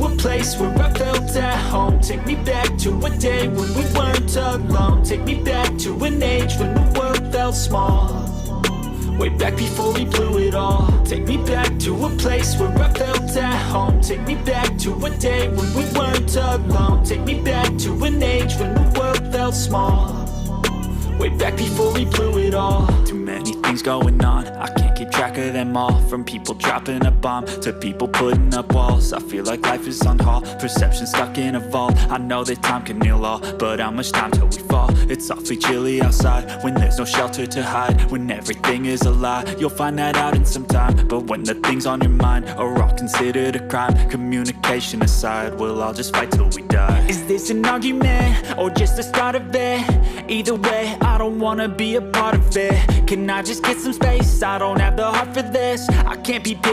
a place where I felt at home. Take me back to a day when we weren't alone. Take me back to an age when the world felt small. Way back before we blew it all. Take me back to a place where I felt at home. Take me back to a day when we weren't alone. Take me back to an age when the world felt small. Way back before we blew it all. Too many things going on, I can't keep track of them all. From people dropping a bomb to people putting up walls. I feel like life is on hold, perception stuck in a vault. I know that time can heal all, but how much time till we fall? It's awfully chilly outside when there's no shelter to hide. When everything is a lie, you'll find that out in some time. But when the things on your mind are all considered a crime, communication aside, we'll all just fight till we die. Is this an argument or just the start of it? Either way, I don't wanna be a part of it. Can I just get some space? I don't have the heart for this. I can't be picky.